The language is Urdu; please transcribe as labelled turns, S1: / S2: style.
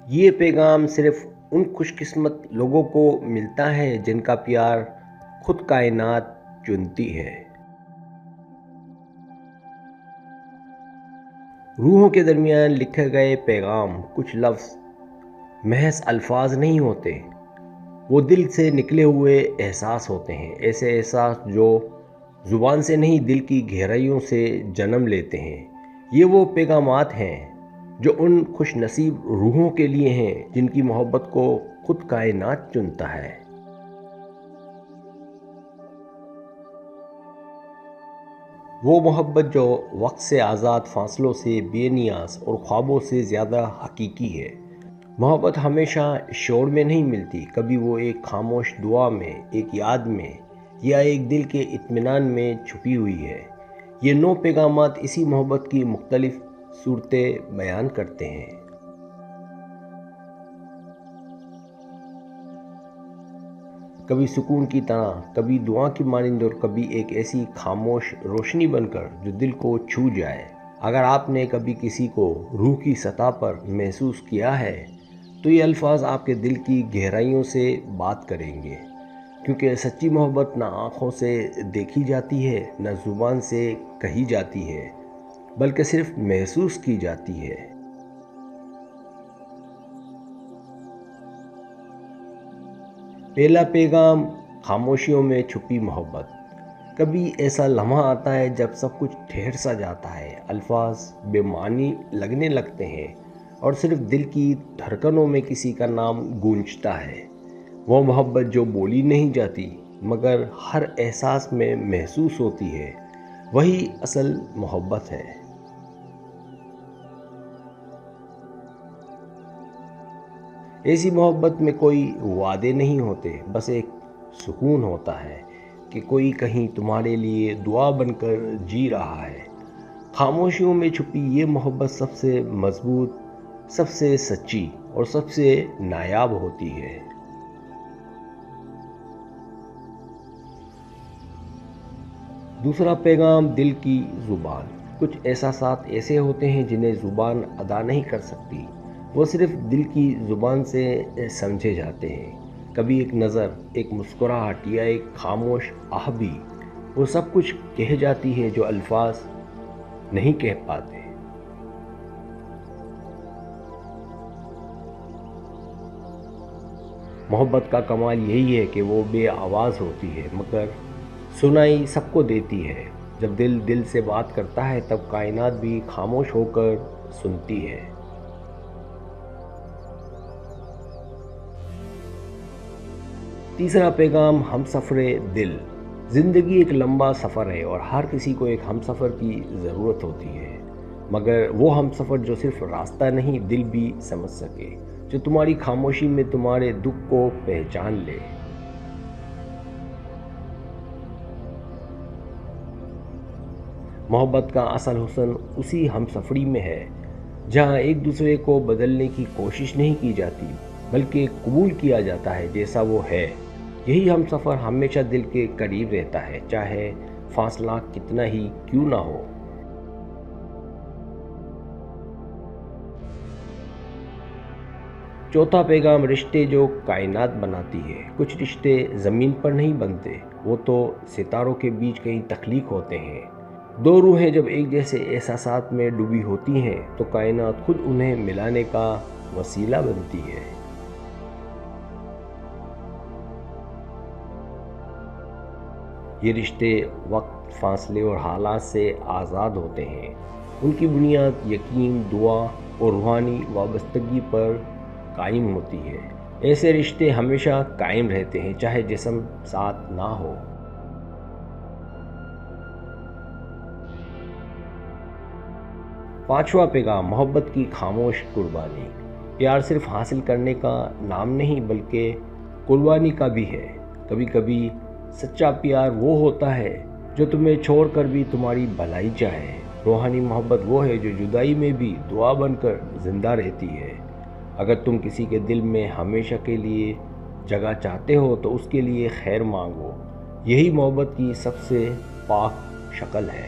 S1: یہ پیغام صرف ان خوش قسمت لوگوں کو ملتا ہے جن کا پیار خود کائنات چنتی ہے۔ روحوں کے درمیان لکھے گئے پیغام کچھ لفظ محض الفاظ نہیں ہوتے، وہ دل سے نکلے ہوئے احساس ہوتے ہیں، ایسے احساس جو زبان سے نہیں دل کی گہرائیوں سے جنم لیتے ہیں۔ یہ وہ پیغامات ہیں جو ان خوش نصیب روحوں کے لیے ہیں جن کی محبت کو خود کائنات چنتا ہے۔ وہ محبت جو وقت سے آزاد، فاصلوں سے بے نیاز اور خوابوں سے زیادہ حقیقی ہے۔ محبت ہمیشہ شور میں نہیں ملتی، کبھی وہ ایک خاموش دعا میں، ایک یاد میں یا ایک دل کے اطمینان میں چھپی ہوئی ہے۔ یہ 9 پیغامات اسی محبت کی مختلف صورتیں بیان کرتے ہیں۔ کبھی سکون کی طرح، کبھی دعا کی مانند اور کبھی ایک ایسی خاموش روشنی بن کر جو دل کو چھو جائے۔ اگر آپ نے کبھی کسی کو روح کی سطح پر محسوس کیا ہے تو یہ الفاظ آپ کے دل کی گہرائیوں سے بات کریں گے، کیونکہ سچی محبت نہ آنکھوں سے دیکھی جاتی ہے، نہ زبان سے کہی جاتی ہے، بلکہ صرف محسوس کی جاتی ہے۔ پہلا پیغام، خاموشیوں میں چھپی محبت۔ کبھی ایسا لمحہ آتا ہے جب سب کچھ ٹھہر سا جاتا ہے، الفاظ بے معنی لگنے لگتے ہیں اور صرف دل کی دھڑکنوں میں کسی کا نام گونجتا ہے۔ وہ محبت جو بولی نہیں جاتی مگر ہر احساس میں محسوس ہوتی ہے، وہی اصل محبت ہے۔ ایسی محبت میں کوئی وعدے نہیں ہوتے، بس ایک سکون ہوتا ہے کہ کوئی کہیں تمہارے لیے دعا بن کر جی رہا ہے۔ خاموشیوں میں چھپی یہ محبت سب سے مضبوط، سب سے سچی اور سب سے نایاب ہوتی ہے۔ دوسرا پیغام، دل کی زبان۔ کچھ احساسات ایسے ہوتے ہیں جنہیں زبان ادا نہیں کر سکتی، وہ صرف دل کی زبان سے سمجھے جاتے ہیں۔ کبھی ایک نظر، ایک مسکراہٹ یا ایک خاموش آہ بھی وہ سب کچھ کہہ جاتی ہے جو الفاظ نہیں کہہ پاتے۔ محبت کا کمال یہی ہے کہ وہ بے آواز ہوتی ہے مگر سنائی سب کو دیتی ہے۔ جب دل دل سے بات کرتا ہے تب کائنات بھی خاموش ہو کر سنتی ہے۔ تیسرا پیغام، ہم سفر دل۔ زندگی ایک لمبا سفر ہے اور ہر کسی کو ایک ہم سفر کی ضرورت ہوتی ہے، مگر وہ ہم سفر جو صرف راستہ نہیں دل بھی سمجھ سکے، جو تمہاری خاموشی میں تمہارے دکھ کو پہچان لے۔ محبت کا اصل حسن اسی ہم سفری میں ہے، جہاں ایک دوسرے کو بدلنے کی کوشش نہیں کی جاتی بلکہ قبول کیا جاتا ہے جیسا وہ ہے۔ یہی ہم سفر ہمیشہ دل کے قریب رہتا ہے، چاہے فاصلہ کتنا ہی کیوں نہ ہو۔ چوتھا پیغام، رشتے جو کائنات بناتی ہے۔ کچھ رشتے زمین پر نہیں بنتے، وہ تو ستاروں کے بیچ کہیں تخلیق ہوتے ہیں۔ 2 روحیں جب ایک جیسے احساسات میں ڈوبی ہوتی ہیں تو کائنات خود انہیں ملانے کا وسیلہ بنتی ہے۔ یہ رشتے وقت، فاصلے اور حالات سے آزاد ہوتے ہیں۔ ان کی بنیاد یقین، دعا اور روحانی وابستگی پر قائم ہوتی ہے۔ ایسے رشتے ہمیشہ قائم رہتے ہیں چاہے جسم ساتھ نہ ہو۔ پانچواں پیغام، محبت کی خاموش قربانی۔ پیار صرف حاصل کرنے کا نام نہیں بلکہ قربانی کا بھی ہے۔ کبھی کبھی سچا پیار وہ ہوتا ہے جو تمہیں چھوڑ کر بھی تمہاری بھلائی چاہے۔ روحانی محبت وہ ہے جو جدائی میں بھی دعا بن کر زندہ رہتی ہے۔ اگر تم کسی کے دل میں ہمیشہ کے لیے جگہ چاہتے ہو تو اس کے لیے خیر مانگو، یہی محبت کی سب سے پاک شکل ہے۔